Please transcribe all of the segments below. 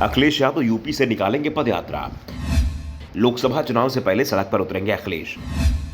Akhilesh Yadav UP से निकालेंगे पदयात्रा। लोकसभा चुनाव से पहले सड़क पर उतरेंगे अखिलेश।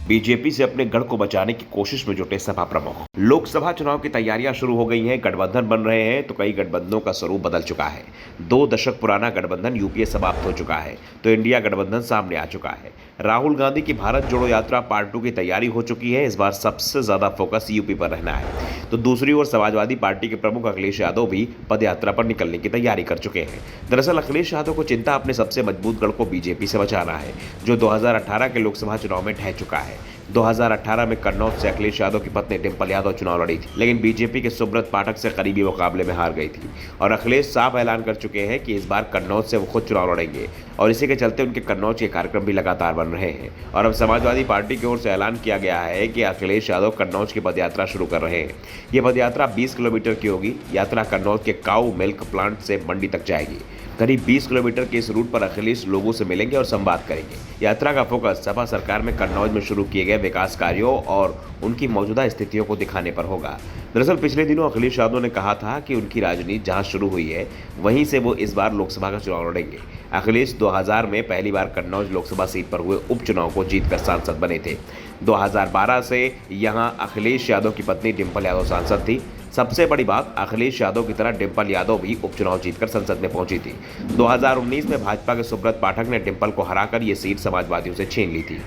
बीजेपी से अपने गढ़ को बचाने की कोशिश में जुटे सपा प्रमुख। लोकसभा चुनाव की तैयारियां शुरू हो गई हैं, गठबंधन बन रहे हैं तो कई गठबंधनों का स्वरूप बदल चुका है। 2 दशक पुराना गठबंधन यूपीए समाप्त हो चुका है तो इंडिया गठबंधन सामने आ चुका है। राहुल गांधी की भारत जोड़ो यात्रा पार्ट 2 की तैयारी हो चुकी है। इस बार सबसे ज्यादा फोकस यूपी पर रहना है। तो दूसरी ओर समाजवादी पार्टी के प्रमुख अखिलेश यादव भी पदयात्रा पर निकलने की तैयारी कर चुके हैं। दरअसल अखिलेश यादव को चिंता अपने सबसे मजबूत गढ़ को बीजेपी से बचाना है, जो 2018 के लोकसभा चुनाव में ढह चुका है। 2018 में कन्नौज से अखिलेश यादव की पत्नी डिंपल यादव चुनाव लड़ी थी, लेकिन बीजेपी के सुब्रत पाठक से करीबी मुकाबले में हार गई थी। और अखिलेश साफ ऐलान कर चुके हैं कि इस बार कन्नौज से वो खुद चुनाव लड़ेंगे और इसी के चलते उनके कन्नौज के कार्यक्रम भी लगातार बन रहे हैं। और अब समाजवादी पार्टी की ओर से ऐलान किया गया है कि अखिलेश यादव कन्नौज की पदयात्रा शुरू कर रहे हैं। ये पदयात्रा 20 किलोमीटर की होगी। यात्रा कन्नौज के काऊ मिल्क प्लांट से मंडी तक जाएगी। करीब 20 किलोमीटर के इस रूट पर अखिलेश लोगों से मिलेंगे और संवाद करेंगे। यात्रा का फोकस सपा सरकार में कन्नौज में शुरू किए गए विकास कार्यों और उनकी मौजूदा स्थितियों को दिखाने पर होगा। दरअसल पिछले दिनों अखिलेश यादव ने कहा था कि उनकी राजनीति जहां शुरू हुई है वहीं से वो इस बार लोकसभा का चुनाव लड़ेंगे। अखिलेश 2000 में पहली बार कन्नौज लोकसभा सीट पर हुए उपचुनाव को जीतकर सांसद बने थे। 2012 से यहां अखिलेश यादव की पत्नी डिंपल यादव सांसद थी। सबसे बड़ी बात, अखिलेश यादव की तरह डिंपल यादव भी उपचुनाव जीतकर संसद में पहुंची थी। 2019 में भाजपा के सुब्रत पाठक ने डिंपल को हराकर ये सीट समाजवादियों से छीन ली थी।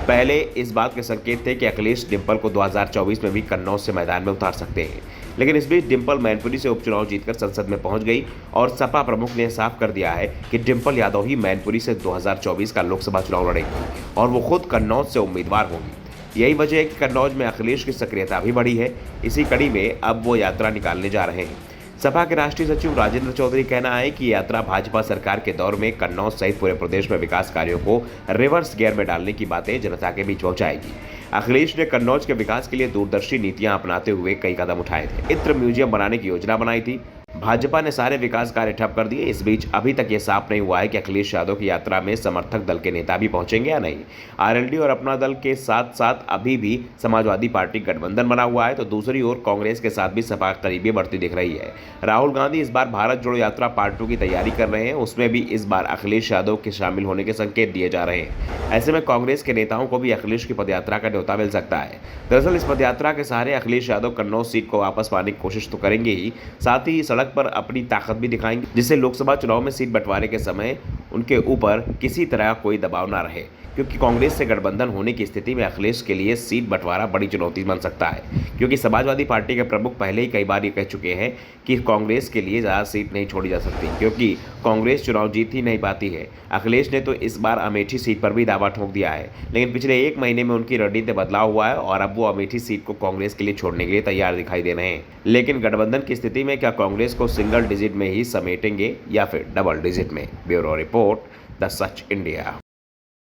पहले इस बात के संकेत थे कि अखिलेश डिंपल को 2024 में भी कन्नौज से मैदान में उतार सकते हैं, लेकिन इस बीच डिंपल मैनपुरी से उपचुनाव जीतकर संसद में पहुंच गई और सपा प्रमुख ने साफ कर दिया है कि डिंपल यादव ही मैनपुरी से 2024 का लोकसभा चुनाव लड़ेंगी और वो खुद कन्नौज से उम्मीदवार होंगी। यही वजह है कि कन्नौज में अखिलेश की सक्रियता भी बढ़ी है। इसी कड़ी में अब वो यात्रा निकालने जा रहे हैं। सपा के राष्ट्रीय सचिव राजेंद्र चौधरी कहना है कि यात्रा भाजपा सरकार के दौर में कन्नौज सहित पूरे प्रदेश में विकास कार्यों को रिवर्स गियर में डालने की बातें जनता के बीच पहुंचाएगी। अखिलेश ने कन्नौज के विकास के लिए दूरदर्शी नीतियां अपनाते हुए कई कदम उठाए थे। इत्र म्यूजियम बनाने की योजना बनाई थी। भाजपा ने सारे विकास कार्य ठप कर दिए। इस बीच अभी तक ये साफ नहीं हुआ है कि अखिलेश यादव की यात्रा में समर्थक दल के नेता भी पहुंचेंगे या नहीं। आरएलडी और अपना दल के साथ साथ अभी भी समाजवादी पार्टी गठबंधन बना हुआ है, तो दूसरी ओर कांग्रेस के साथ भी सपा करीबी बढ़ती दिख रही है। राहुल गांधी इस बार भारत जोड़ो यात्रा पार्ट 2 की तैयारी कर रहे हैं। उसमें भी इस बार अखिलेश यादव के शामिल होने के संकेत दिए जा रहे हैं। ऐसे में कांग्रेस के नेताओं को भी अखिलेश की पदयात्रा का न्योता मिल सकता है। दरअसल इस पदयात्रा के सहारे अखिलेश यादव कन्नौज सीट को वापस पाने की कोशिश तो करेंगे ही, साथ ही सड़क पर अपनी ताकत भी दिखाएंगे, जिससे लोकसभा चुनाव में सीट बंटवारे के समय उनके ऊपर किसी तरह कोई दबाव ना रहे। क्योंकि कांग्रेस से गठबंधन होने की स्थिति में अखिलेश के लिए सीट बंटवारा बड़ी चुनौती बन सकता है, क्योंकि समाजवादी पार्टी के प्रमुख पहले ही कई बार ये कह चुके हैं कि कांग्रेस के लिए ज़्यादा सीट नहीं छोड़ी जा सकती, क्योंकि कांग्रेस चुनाव जीत ही नहीं पाती है। अखिलेश ने तो इस बार अमेठी सीट पर भी दावा ठोक दिया है, लेकिन पिछले 1 महीने में उनकी रणनीति बदलाव हुआ है और अब वो अमेठी सीट को कांग्रेस के लिए छोड़ने के लिए तैयार दिखाई दे रहे हैं। लेकिन गठबंधन की स्थिति में क्या कांग्रेस को सिंगल डिजिट में ही समेटेंगे या फिर डबल डिजिट में? Bureau report, the such India.